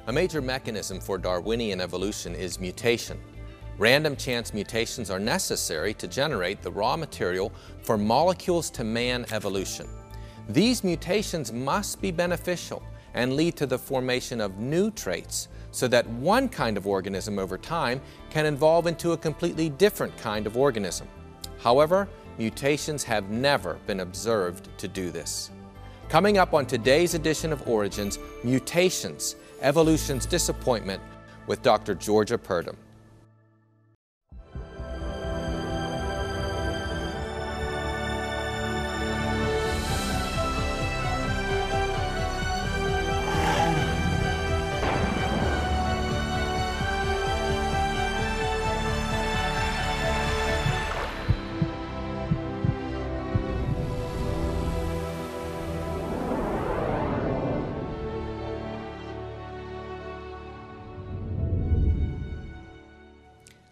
A major mechanism for Darwinian evolution is mutation. Random chance mutations are necessary to generate the raw material for molecules to man evolution. These mutations must be beneficial and lead to the formation of new traits so that one kind of organism over time can evolve into a completely different kind of organism. However, mutations have never been observed to do this. Coming up on today's edition of Origins, Mutations, Evolution's Disappointment, with Dr. Georgia Purdom.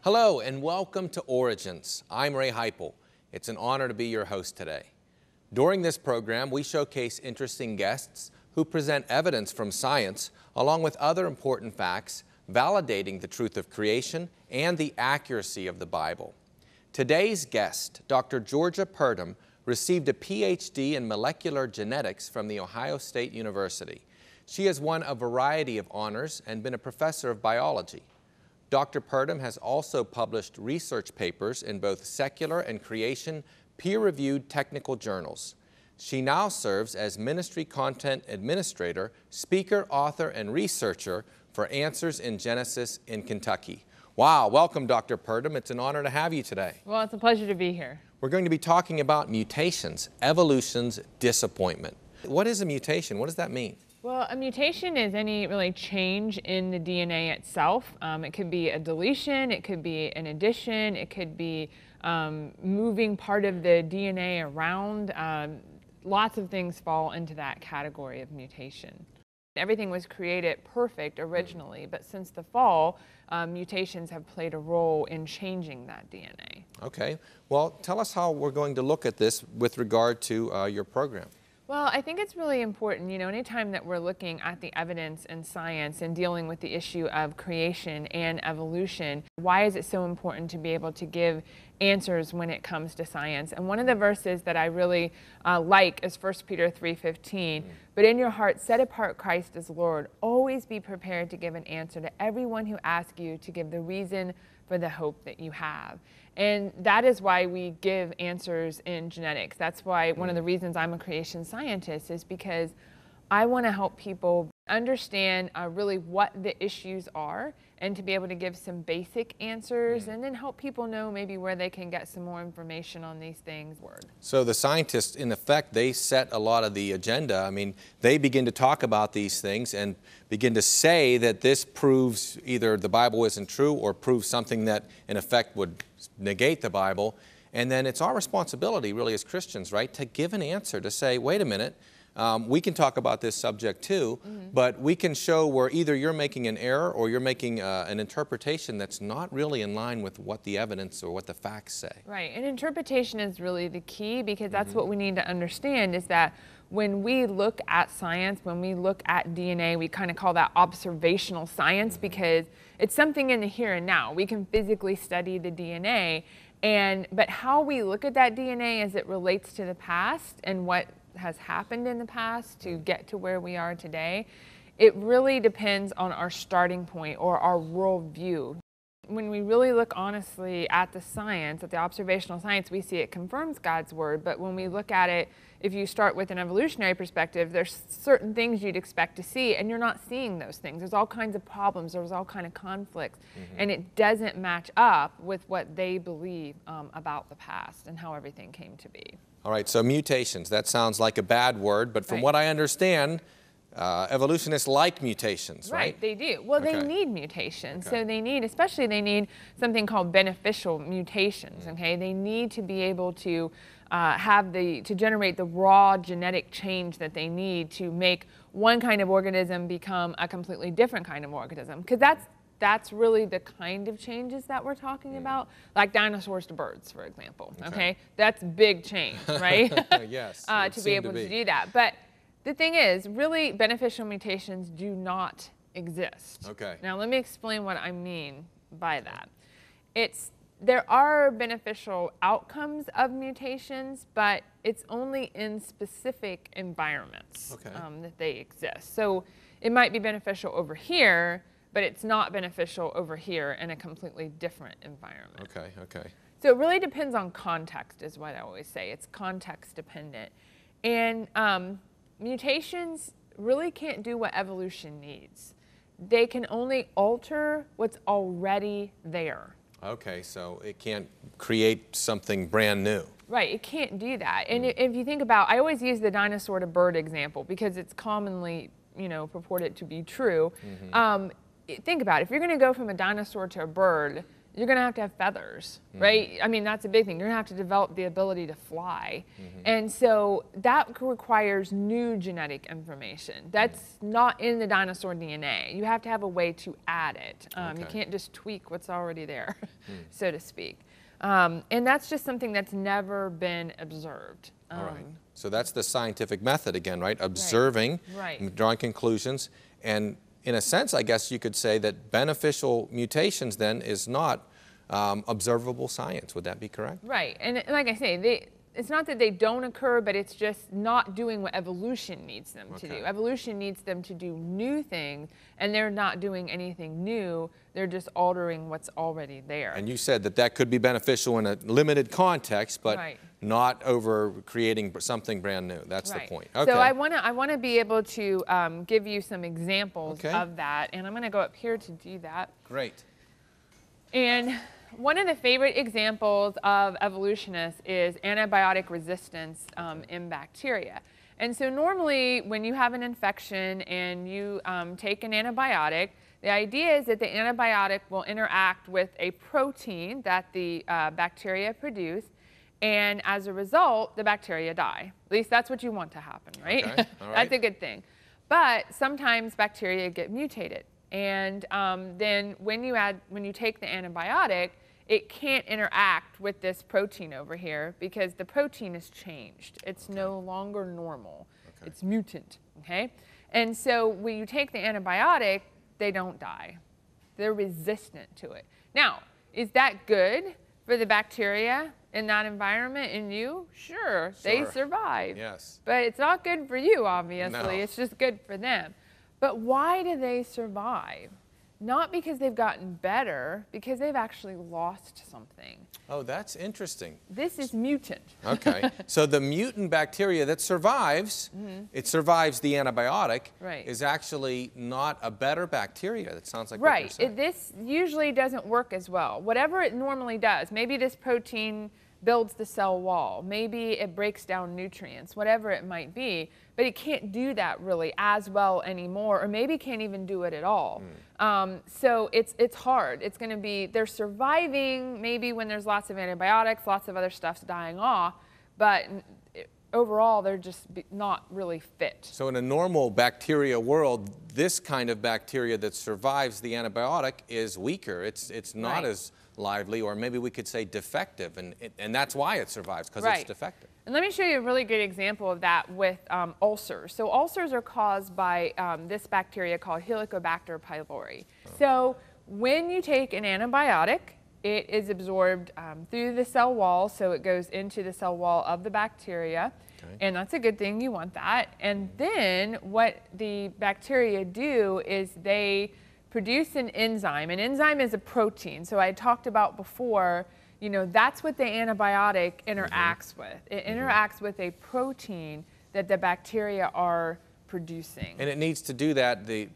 Hello and welcome to Origins. I'm Ray Heiple. It's an honor to be your host today. During this program, we showcase interesting guests who present evidence from science along with other important facts validating the truth of creation and the accuracy of the Bible. Today's guest, Dr. Georgia Purdom, received a PhD in molecular genetics from The Ohio State University. She has won a variety of honors and been a professor of biology. Dr. Purdom has also published research papers in both secular and creation peer-reviewed technical journals. She now serves as Ministry Content Administrator, Speaker, Author, and Researcher for Answers in Genesis in Kentucky. Wow, welcome Dr. Purdom. It's an honor to have you today. Well, it's a pleasure to be here. We're going to be talking about mutations, evolution's disappointment. What is a mutation? What does that mean? Well, a mutation is any really change in the DNA itself. It could be a deletion, it could be an addition, it could be moving part of the DNA around. Lots of things fall into that category of mutation. Everything was created perfect originally, but since the fall, mutations have played a role in changing that DNA. Okay. Well, tell us how we're going to look at this with regard to your program. Well, I think it's really important, anytime that we're looking at the evidence in science and dealing with the issue of creation and evolution, why is it so important to be able to give answers when it comes to science? And one of the verses that I really like is 1 Peter 3:15. But in your heart, set apart Christ as Lord. Always be prepared to give an answer to everyone who asks you to give the reason for the hope that you have. And that is why we give answers in genetics. That's why one of the reasons I'm a creation scientist is because I want to help people understand really what the issues are and to be able to give some basic answers and then help people know maybe where they can get some more information on these things. So the scientists, in effect, they set a lot of the agenda. I mean, they begin to talk about these things and begin to say that this proves either the Bible isn't true or proves something that, in effect, would negate the Bible. And then it's our responsibility, really, as Christians, right, to give an answer, to say, wait a minute, we can talk about this subject too, but we can show where either you're making an error or you're making an interpretation that's not really in line with what the evidence or what the facts say. Right, and interpretation is really the key, because that's what we need to understand, is that when we look at science, when we look at DNA, we kind of call that observational science because it's something in the here and now. We can physically study the DNA, but how we look at that DNA as it relates to the past and what has happened in the past to get to where we are today, it really depends on our starting point or our worldview. When we really look honestly at the science, at the observational science, we see it confirms God's word, but when we look at it, if you start with an evolutionary perspective, there's certain things you'd expect to see, and you're not seeing those things. There's all kinds of problems, there's all kinds of conflicts, and it doesn't match up with what they believe about the past and how everything came to be. All right, so mutations, that sounds like a bad word, but from what I understand, evolutionists like mutations, right? Right, they do. Well, they need mutations. So they need something called beneficial mutations, okay? They need to be able to to generate the raw genetic change that they need to make one kind of organism become a completely different kind of organism. Because that's really the kind of changes that we're talking about, like dinosaurs to birds, for example, okay? That's big change, right? Yes. To be able to do that. But the thing is, really, beneficial mutations do not exist. Okay. Now let me explain what I mean by that. There are beneficial outcomes of mutations, but it's only in specific environments that they exist. So it might be beneficial over here, but it's not beneficial over here in a completely different environment. Okay, okay. So it really depends on context, is what I always say. It's context dependent. And mutations really can't do what evolution needs. They can only alter what's already there. Okay, so it can't create something brand new. Right, it can't do that. And if you think about, I always use the dinosaur to bird example because it's commonly, purported to be true. Think about it. If you're going to go from a dinosaur to a bird, you're going to have feathers, right? I mean, that's a big thing. You're going to have to develop the ability to fly. And so that requires new genetic information. That's not in the dinosaur DNA. You have to have a way to add it. You can't just tweak what's already there, so to speak. And that's just something that's never been observed. All right. So that's the scientific method again, right? Observing, drawing conclusions. And in a sense, I guess you could say that beneficial mutations then is not observable science. Would that be correct? Right. And like I say, it's not that they don't occur, but it's just not doing what evolution needs them to do. Evolution needs them to do new things, and they're not doing anything new. They're just altering what's already there. And you said that that could be beneficial in a limited context, but not over creating something brand new. That's the point. Okay. So I want to be able to give you some examples of that, and I'm going to go up here to do that. Great. And one of the favorite examples of evolutionists is antibiotic resistance in bacteria. And so normally when you have an infection and you take an antibiotic, the idea is that the antibiotic will interact with a protein that the bacteria produce, and as a result, the bacteria die. At least that's what you want to happen, right? Okay. All right. That's a good thing. But sometimes bacteria get mutated. And then when you take the antibiotic, it can't interact with this protein over here because the protein has changed. It's no longer normal. It's mutant, okay? And so when you take the antibiotic, they don't die. They're resistant to it. Now, is that good for the bacteria in that environment in you? Sure, they survive. Yes. But it's not good for you, obviously. No. It's just good for them. But why do they survive? Not because they've gotten better, because they've actually lost something. Oh, that's interesting. This is mutant. Okay. So the mutant bacteria that survives, it survives the antibiotic, is actually not a better bacteria. That sounds like what you're saying. This usually doesn't work as well. Whatever it normally does, maybe this protein builds the cell wall, maybe it breaks down nutrients, whatever it might be, but it can't do that really as well anymore, or maybe can't even do it at all. So it's hard. It's going to be, they're surviving maybe when there's lots of antibiotics, lots of other stuff's dying off, but overall they're just not really fit. So in a normal bacteria world, this kind of bacteria that survives the antibiotic is weaker. It's not as lively, or maybe we could say defective, and that's why it survives, because it's defective. And let me show you a really good example of that with ulcers. So ulcers are caused by this bacteria called Helicobacter pylori. So when you take an antibiotic, it is absorbed through the cell wall, so it goes into the cell wall of the bacteria, and that's a good thing, you want that. And then what the bacteria do is they produce an enzyme. An enzyme is a protein. So I talked about before, that's what the antibiotic interacts with. It interacts with a protein that the bacteria are producing. And it needs to do that, the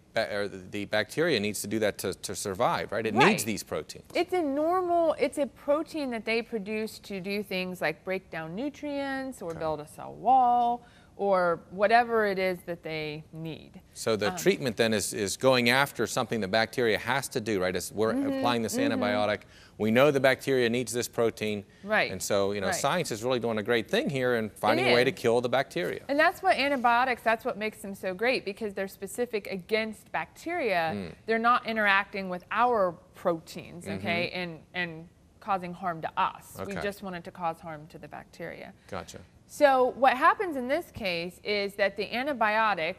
bacteria needs to do that to survive, right? It needs these proteins. It's a protein that they produce to do things like break down nutrients or build a cell wall, or whatever it is that they need. So the treatment then is going after something the bacteria has to do, right? As we're applying this antibiotic, we know the bacteria needs this protein. And so, science is really doing a great thing here and finding a way to kill the bacteria. And that's what antibiotics, that's what makes them so great, because they're specific against bacteria. They're not interacting with our proteins, and causing harm to us. We just want it to cause harm to the bacteria. Gotcha. So what happens in this case is that the antibiotic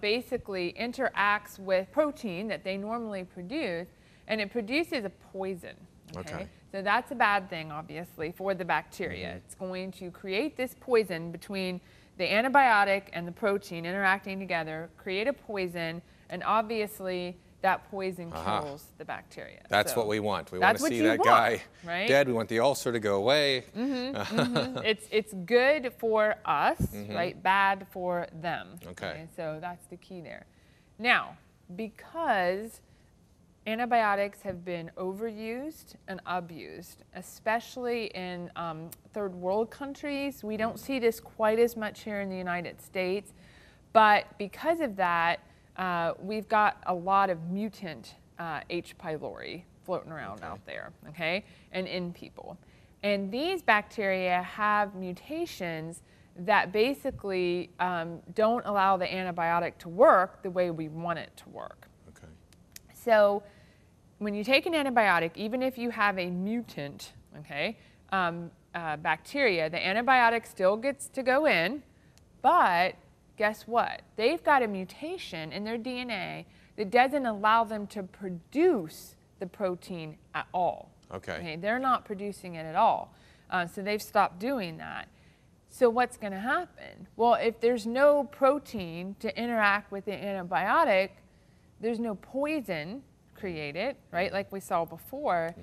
basically interacts with protein that they normally produce, and it produces a poison. Okay? So that's a bad thing, obviously, for the bacteria. It's going to create this poison between the antibiotic and the protein interacting together, create a poison, and obviously that poison kills the bacteria. That's what we want. We want to see that guy dead. We want the ulcer to go away. It's good for us, right? Bad for them. Okay. So that's the key there. Now, because antibiotics have been overused and abused, especially in third world countries. We don't see this quite as much here in the United States, but because of that, we've got a lot of mutant H. pylori floating around out there, okay, and in people. And these bacteria have mutations that basically don't allow the antibiotic to work the way we want it to work. So when you take an antibiotic, even if you have a mutant, bacteria, the antibiotic still gets to go in, but guess what? They've got a mutation in their DNA that doesn't allow them to produce the protein at all. They're not producing it at all. So they've stopped doing that. So what's going to happen? Well, if there's no protein to interact with the antibiotic, there's no poison created, right? Like we saw before,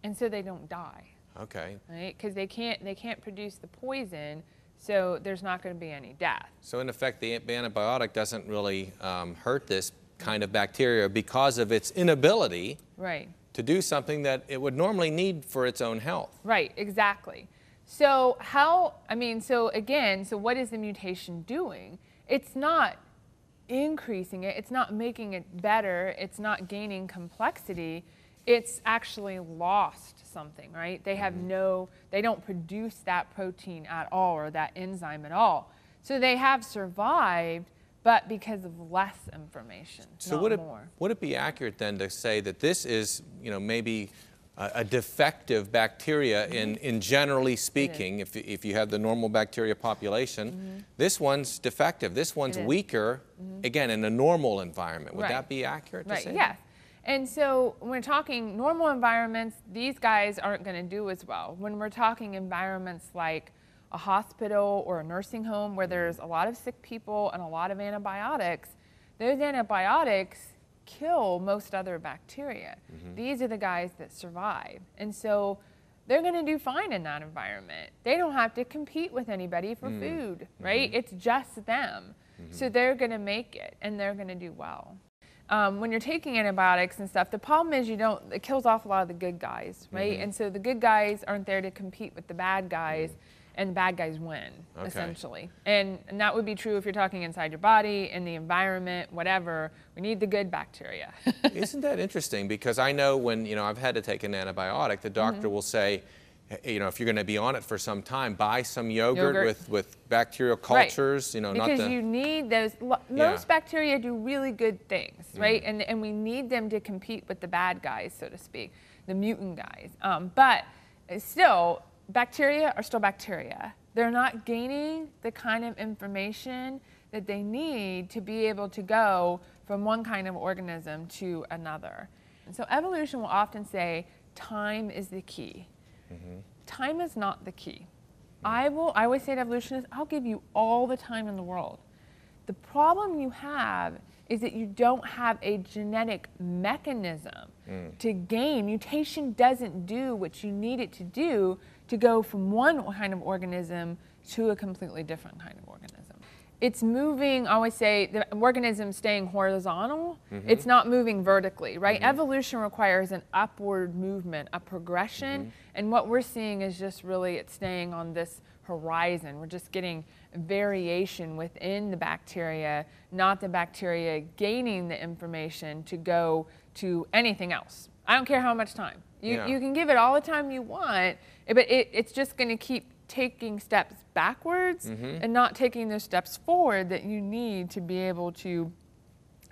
and so they don't die. Right? Because they can't produce the poison, so there's not going to be any death. So in effect, the antibiotic doesn't really hurt this kind of bacteria because of its inability to do something that it would normally need for its own health. Right, exactly. So so what is the mutation doing? It's not increasing it, it's not making it better, it's not gaining complexity, it's actually lost something, right? They have they don't produce that protein at all or that enzyme at all. So they have survived, but because of less information, so would it be accurate then to say that this is, maybe a defective bacteria in generally speaking, if you have the normal bacteria population, this one's defective, this one's weaker, again, in a normal environment. Would that be accurate to say? Yes. And so when we're talking normal environments, these guys aren't going to do as well. When we're talking environments like a hospital or a nursing home where there's a lot of sick people and a lot of antibiotics, those antibiotics kill most other bacteria. These are the guys that survive. And so they're going to do fine in that environment. They don't have to compete with anybody for food, right? It's just them. So they're going to make it, and they're going to do well. When you're taking antibiotics and stuff, the problem is it kills off a lot of the good guys, right? And so the good guys aren't there to compete with the bad guys, and the bad guys win, essentially. And that would be true if you're talking inside your body, in the environment, whatever. We need the good bacteria. Isn't that interesting? Because I know when, I've had to take an antibiotic, the doctor will say, if you're going to be on it for some time, buy some yogurt. with bacterial cultures, because you need those. Most bacteria do really good things, right? And we need them to compete with the bad guys, so to speak, the mutant guys. But still, bacteria are still bacteria. They're not gaining the kind of information that they need to be able to go from one kind of organism to another. And so evolution will often say time is the key. Time is not the key. I always say to evolutionists, I'll give you all the time in the world. The problem you have is that you don't have a genetic mechanism to gain. Mutation doesn't do what you need it to do to go from one kind of organism to a completely different kind of organism. It's moving, I always say, the organism staying horizontal, it's not moving vertically, right? Evolution requires an upward movement, a progression, and what we're seeing is just really it's staying on this horizon. We're just getting variation within the bacteria, not the bacteria gaining the information to go to anything else. I don't care how much time. You can give it all the time you want, but it's just going to keep taking steps backwards and not taking those steps forward that you need to be able to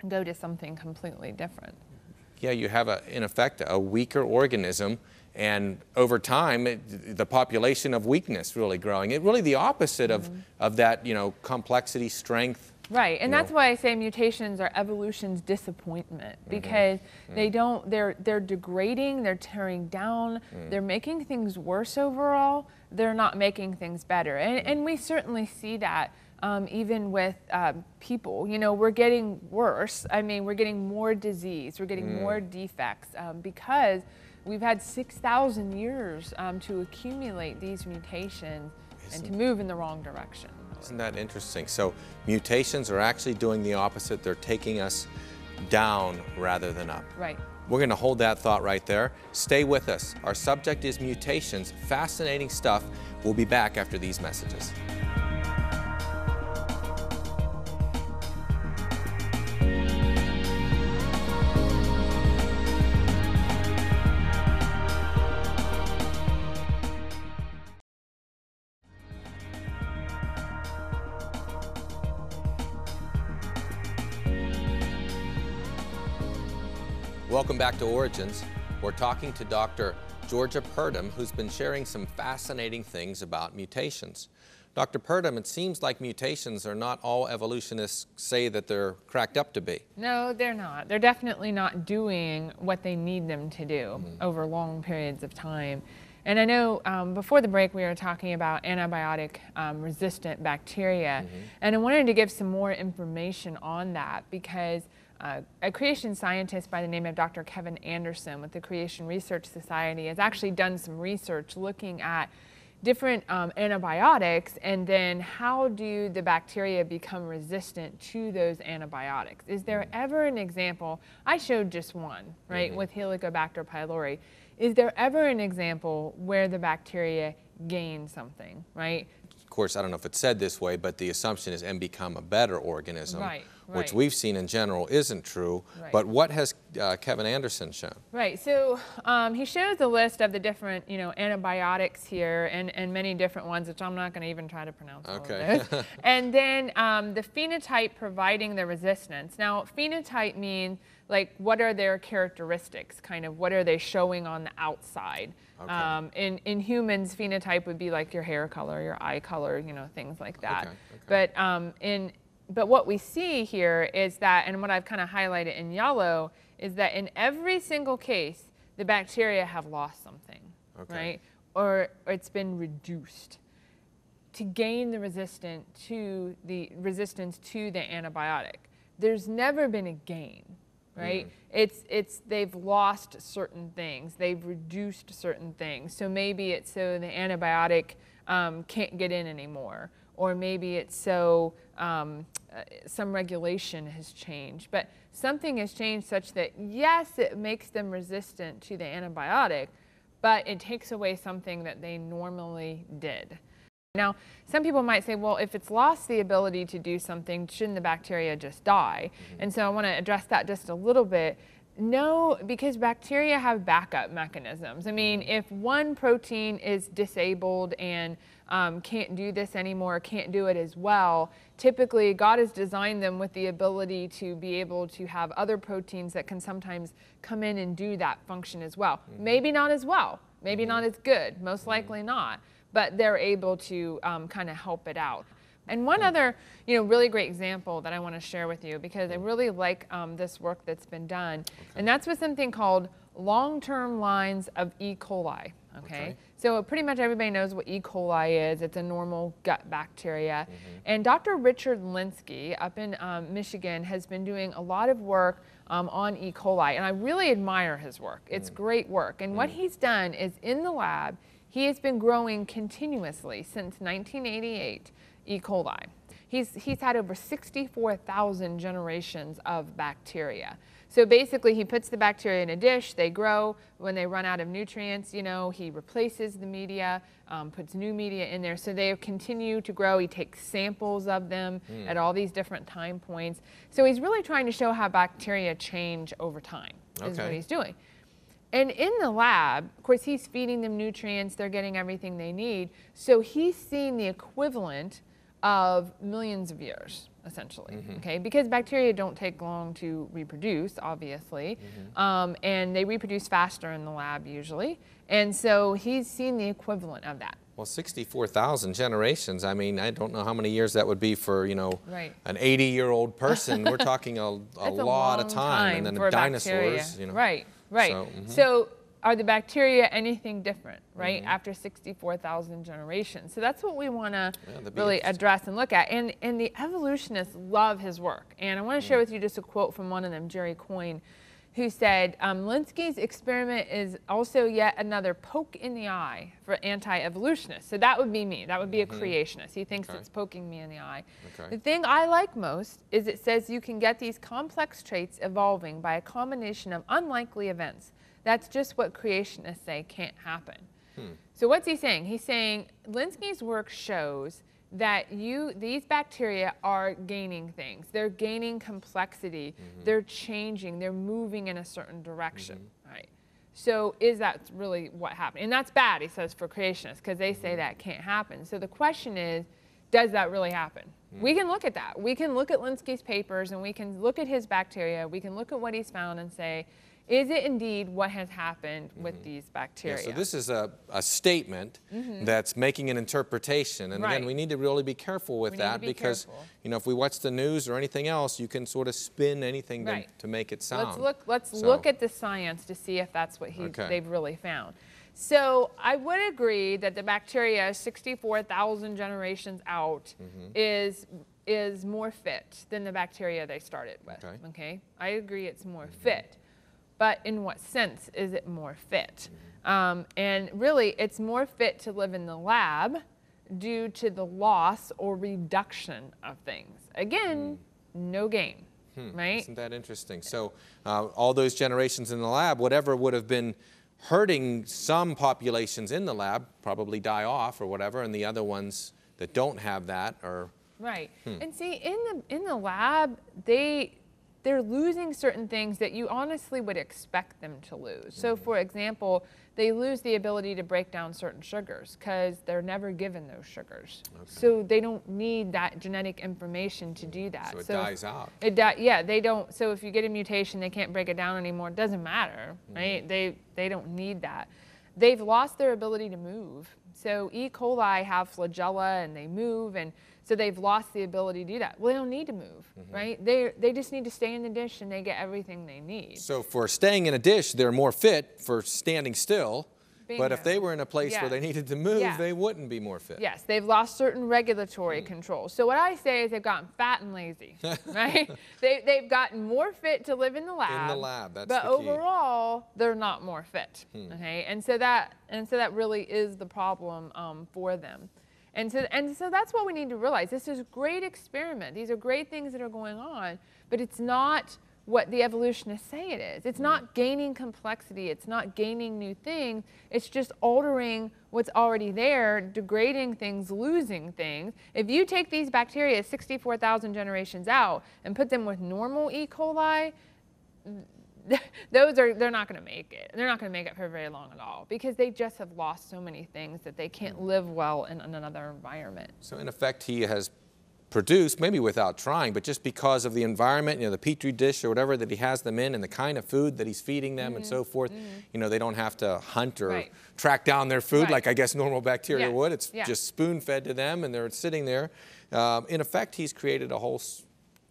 go to something completely different. Yeah, you have, in effect, a weaker organism, and over time, the population of weakness really growing. It really the opposite of that, complexity, strength. Right, and that's why I say mutations are evolution's disappointment, because they're degrading, they're tearing down, they're making things worse overall, they're not making things better. And we certainly see that even with people. We're getting worse. I mean, we're getting more disease, we're getting more defects because we've had 6,000 years to accumulate these mutations and to move in the wrong direction. Isn't that interesting? So mutations are actually doing the opposite. They're taking us down rather than up. Right. We're going to hold that thought right there. Stay with us. Our subject is mutations. Fascinating stuff. We'll be back after these messages. Welcome back to Origins. We're talking to Dr. Georgia Purdom, who's been sharing some fascinating things about mutations. Dr. Purdom, it seems like mutations are not all evolutionists say that they're cracked up to be. No, they're not. They're definitely not doing what they need them to do over long periods of time. And I know before the break we were talking about antibiotic resistant bacteria, and I wanted to give some more information on that because a creation scientist by the name of Dr. Kevin Anderson with the Creation Research Society has actually done some research looking at different antibiotics and then how do the bacteria become resistant to those antibiotics. Is there ever an example, I showed just one, right, with Helicobacter pylori. Is there ever an example where the bacteria gain something, right? Of course, I don't know if it's said this way, but the assumption is and become a better organism, which we've seen in general isn't true. But what has Kevin Anderson shown? Right, so he shows a list of the different, antibiotics here and many different ones, which I'm not going to even try to pronounce all of those. And then the phenotype providing the resistance. Now, phenotype means, like, what are their characteristics? Kind of what are they showing on the outside? In humans, phenotype would be like your hair color, your eye color, things like that. But what we see here is that, and what I've kind of highlighted in yellow, is that in every single case, the bacteria have lost something, right? Or it's been reduced to gain the resistance to the antibiotic. There's never been a gain. Right? They've lost certain things. They've reduced certain things. So maybe it's so the antibiotic can't get in anymore. Or maybe it's so some regulation has changed. But something has changed such that, yes, it makes them resistant to the antibiotic, but it takes away something that they normally did. Now, some people might say, well, if it's lost the ability to do something, shouldn't the bacteria just die? And so I want to address that just a little bit. No, because bacteria have backup mechanisms. I mean, if one protein is disabled and can't do this anymore, can't do it as well, typically God has designed them with the ability to be able to have other proteins that can sometimes come in and do that function as well. Maybe not as well, maybe not as good, most likely not. But they're able to kind of help it out. And one other, really great example that I want to share with you, because I really like this work that's been done, and that's with something called long-term lines of E. coli. So pretty much everybody knows what E. coli is. It's a normal gut bacteria. And Dr. Richard Linsky up in Michigan has been doing a lot of work on E. coli, and I really admire his work. It's great work. And what he's done is in the lab, he has been growing continuously since 1988 E. coli. He's had over 64,000 generations of bacteria. So basically he puts the bacteria in a dish, they grow. When they run out of nutrients, he replaces the media, puts new media in there. So they continue to grow. He takes samples of them at all these different time points. So he's really trying to show how bacteria change over time is what he's doing. And in the lab, of course, he's feeding them nutrients, they're getting everything they need. So he's seeing the equivalent of millions of years, essentially, okay? Because bacteria don't take long to reproduce, obviously, and they reproduce faster in the lab usually. And so he's seen the equivalent of that. Well, 64,000 generations, I mean, I don't know how many years that would be for, you know, an 80-year-old person. We're talking a lot of time. And then the dinosaurs, you know. Right. So are the bacteria anything different, right, after 64,000 generations? So that's what we want to really address and look at. And the evolutionists love his work. And I want to share with you just a quote from one of them, Jerry Coyne, who said, Linsky's experiment is also yet another poke in the eye for anti-evolutionists. So that would be me. That would be a creationist. He thinks it's poking me in the eye. The thing I like most is it says you can get these complex traits evolving by a combination of unlikely events. That's just what creationists say can't happen. So what's he saying? He's saying Linsky's work shows that these bacteria are gaining things. They're gaining complexity. They're changing. They're moving in a certain direction. Right. So is that really what happened? And that's bad, he says, for creationists, because they say that can't happen. So the question is, does that really happen? We can look at that. We can look at Linsky's papers, and we can look at his bacteria. We can look at what he's found and say, is it indeed what has happened with these bacteria? Yeah, so this is a statement that's making an interpretation. And again, we need to really be careful with that because, you know, if we watch the news or anything else, you can sort of spin anything to make it sound. Let's look at the science to see if that's what they've really found. So I would agree that the bacteria 64,000 generations out is more fit than the bacteria they started with. Okay? I agree it's more fit. But in what sense is it more fit? And really, it's more fit to live in the lab due to the loss or reduction of things. Again, no gain, right? Isn't that interesting? So all those generations in the lab, whatever would have been hurting some populations in the lab probably die off or whatever, and the other ones that don't have that are... Right. And see, in the lab, they're losing certain things that you honestly would expect them to lose. So for example, they lose the ability to break down certain sugars because they're never given those sugars. So they don't need that genetic information to do that. So it dies out. Yeah, they don't. So if you get a mutation, they can't break it down anymore. It doesn't matter, right? They don't need that. They've lost their ability to move. So E. coli have flagella and they move, and so they've lost the ability to do that. Well, they don't need to move, right? They just need to stay in the dish and they get everything they need. So for staying in a dish, they're more fit for standing still. But if they were in a place where they needed to move, they wouldn't be more fit. Yes, they've lost certain regulatory control. So what I say is they've gotten fat and lazy, right? They've gotten more fit to live in the lab. In the lab, that's but the key. overall, they're not more fit. Okay, and so that really is the problem for them. And so that's what we need to realize. This is a great experiment. These are great things that are going on, but it's not what the evolutionists say it is. It's not gaining complexity. It's not gaining new things. It's just altering what's already there, degrading things, losing things. If you take these bacteria 64,000 generations out and put them with normal E. coli, they're not going to make it. They're not going to make it for very long at all because they just have lost so many things that they can't live well in another environment. So in effect, he has produced, maybe without trying, but just because of the environment, you know, the petri dish or whatever that he has them in and the kind of food that he's feeding them and so forth, you know, they don't have to hunt or track down their food like I guess normal bacteria would. It's just spoon-fed to them and they're sitting there. In effect, he's created a whole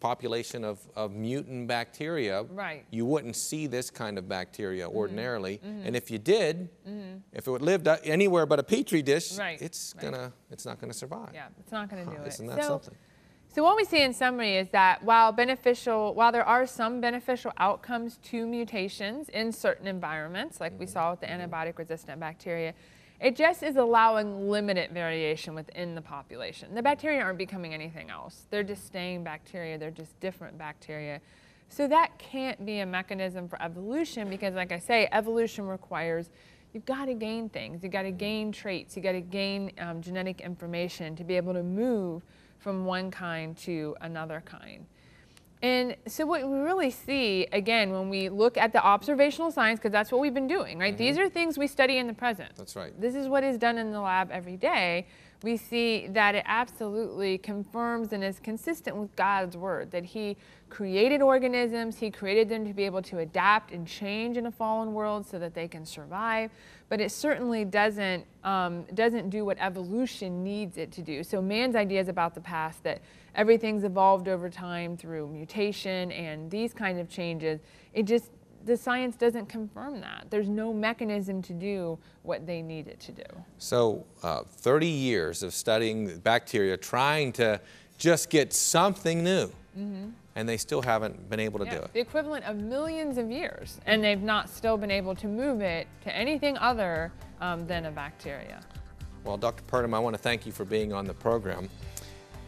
population of mutant bacteria. You wouldn't see this kind of bacteria ordinarily. And if you did, if it would lived anywhere but a petri dish, it's not gonna survive. Yeah, it's not gonna do it. Isn't that something? So what we see in summary is that while there are some beneficial outcomes to mutations in certain environments, like we saw with the antibiotic resistant bacteria, it just is allowing limited variation within the population. The bacteria aren't becoming anything else. They're just staying bacteria. They're just different bacteria. So that can't be a mechanism for evolution because, like I say, evolution requires you've got to gain things. You've got to gain traits. You've got to gain genetic information to be able to move from one kind to another kind. And so what we really see, again, when we look at the observational science, because that's what we've been doing, right? These are things we study in the present. That's right. This is what is done in the lab every day. we see that it absolutely confirms and is consistent with God's word, that he created organisms, he created them to be able to adapt and change in a fallen world so that they can survive, but it certainly doesn't do what evolution needs it to do. So man's ideas about the past, that everything's evolved over time through mutation and these kind of changes, the science doesn't confirm that. There's no mechanism to do what they need it to do. So 30 years of studying bacteria, trying to just get something new, and they still haven't been able to do it. The equivalent of millions of years, and they've not still been able to move it to anything other than a bacteria. Well, Dr. Purdom, I want to thank you for being on the program.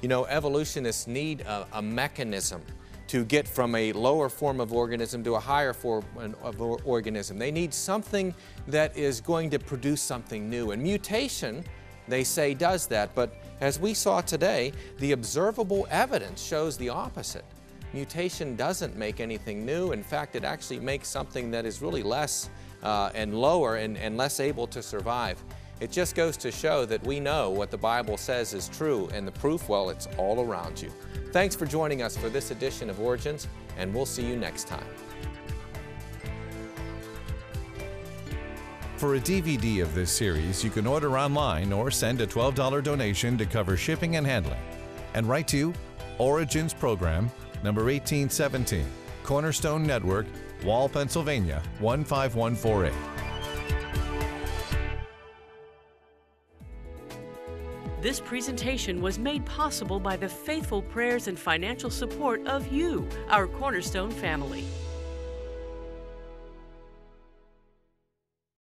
You know, evolutionists need a mechanism to get from a lower form of organism to a higher form of organism. They need something that is going to produce something new. And mutation, they say, does that. But as we saw today, the observable evidence shows the opposite. Mutation doesn't make anything new. In fact, it actually makes something that is really less and lower and less able to survive. It just goes to show that we know what the Bible says is true, and the proof, well, it's all around you. Thanks for joining us for this edition of Origins, and we'll see you next time. For a DVD of this series, you can order online or send a $12 donation to cover shipping and handling. And write to Origins Program, number 1817, Cornerstone Network, Wall, Pennsylvania, 15148. This presentation was made possible by the faithful prayers and financial support of you, our Cornerstone family.